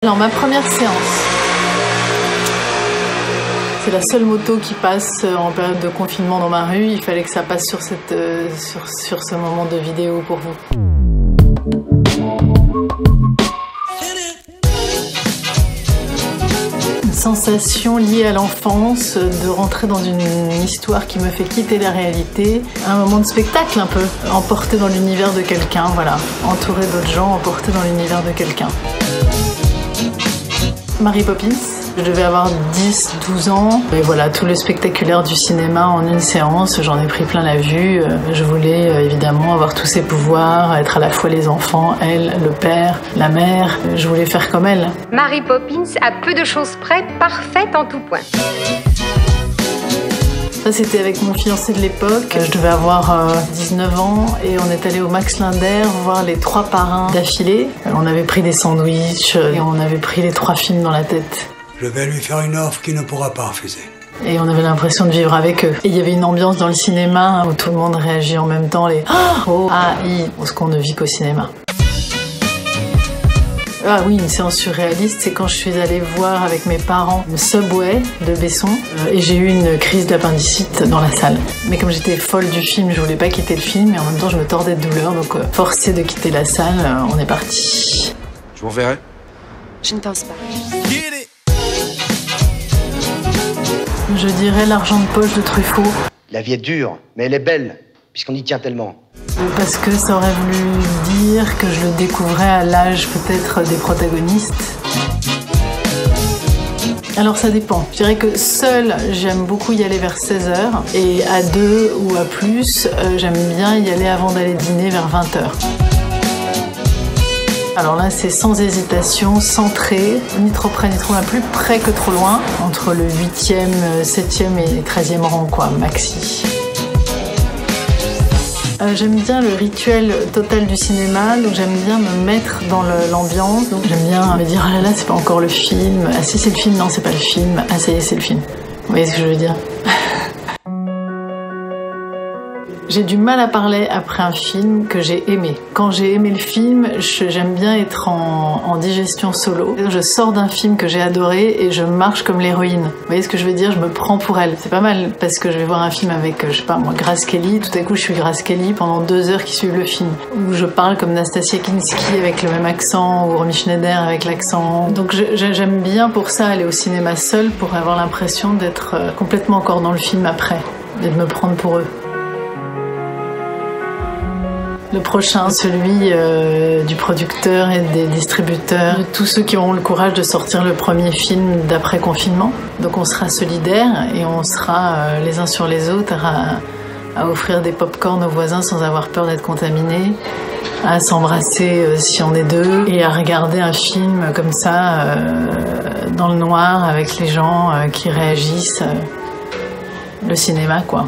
Alors ma première séance, c'est la seule moto qui passe en période de confinement dans ma rue. Il fallait que ça passe sur ce moment de vidéo pour vous. Une sensation liée à l'enfance, de rentrer dans une histoire qui me fait quitter la réalité. Un moment de spectacle un peu, emporté dans l'univers de quelqu'un, voilà. Entouré d'autres gens, emporté dans l'univers de quelqu'un. Mary Poppins, je devais avoir 10-12 ans. Et voilà, tout le spectaculaire du cinéma en une séance, j'en ai pris plein la vue. Je voulais évidemment avoir tous ses pouvoirs, être à la fois les enfants, elle, le père, la mère. Je voulais faire comme elle. Mary Poppins, à peu de choses près, parfaite en tout point. Ça, c'était avec mon fiancé de l'époque. Je devais avoir 19 ans et on est allé au Max Linder voir les 3 parrains d'affilée. On avait pris des sandwichs et on avait pris les 3 films dans la tête. Je vais lui faire une offre qu'il ne pourra pas refuser. Et on avait l'impression de vivre avec eux. Et il y avait une ambiance dans le cinéma où tout le monde réagit en même temps, les oh, ah, i, ce qu'on ne vit qu'au cinéma. Ah oui, une séance surréaliste, c'est quand je suis allée voir avec mes parents le Subway de Besson et j'ai eu une crise d'appendicite dans la salle. Mais comme j'étais folle du film, je voulais pas quitter le film et en même temps je me tordais de douleur, donc forcée de quitter la salle, on est parti. Je vous reverrai. Je ne pense pas. Je dirais l'argent de poche de Truffaut. La vie est dure, mais elle est belle, puisqu'on y tient tellement. Parce que ça aurait voulu dire que je le découvrais à l'âge peut-être des protagonistes. Alors ça dépend. Je dirais que seule, j'aime beaucoup y aller vers 16h et à 2 ou à plus, j'aime bien y aller avant d'aller dîner vers 20h. Alors là, c'est sans hésitation, centré, ni trop près ni trop loin, plus près que trop loin, entre le 8e, 7e et 13e rang, quoi, maxi. J'aime bien le rituel total du cinéma, donc j'aime bien me mettre dans l'ambiance. Donc j'aime bien me dire, ah là là, c'est pas encore le film. Ah si, c'est le film, non, c'est pas le film. Ah ça y est, c'est le film. Vous voyez ce que je veux dire? J'ai du mal à parler après un film que j'ai aimé. Quand j'ai aimé le film, j'aime bien être en digestion solo. Je sors d'un film que j'ai adoré et je marche comme l'héroïne. Vous voyez ce que je veux dire? Je me prends pour elle. C'est pas mal parce que je vais voir un film avec, je sais pas moi, Grace Kelly. Tout à coup, je suis Grace Kelly pendant 2 heures qui suivent le film. Où je parle comme Nastasia Kinski avec le même accent ou Romy Schneider avec l'accent. Donc j'aime bien pour ça aller au cinéma seule pour avoir l'impression d'être complètement encore dans le film après et de me prendre pour eux. Le prochain, celui du producteur et des distributeurs, de tous ceux qui auront le courage de sortir le premier film d'après-confinement. Donc on sera solidaires et on sera les uns sur les autres à offrir des pop-corn aux voisins sans avoir peur d'être contaminés, à s'embrasser si on est 2 et à regarder un film comme ça dans le noir avec les gens qui réagissent. Le cinéma, quoi.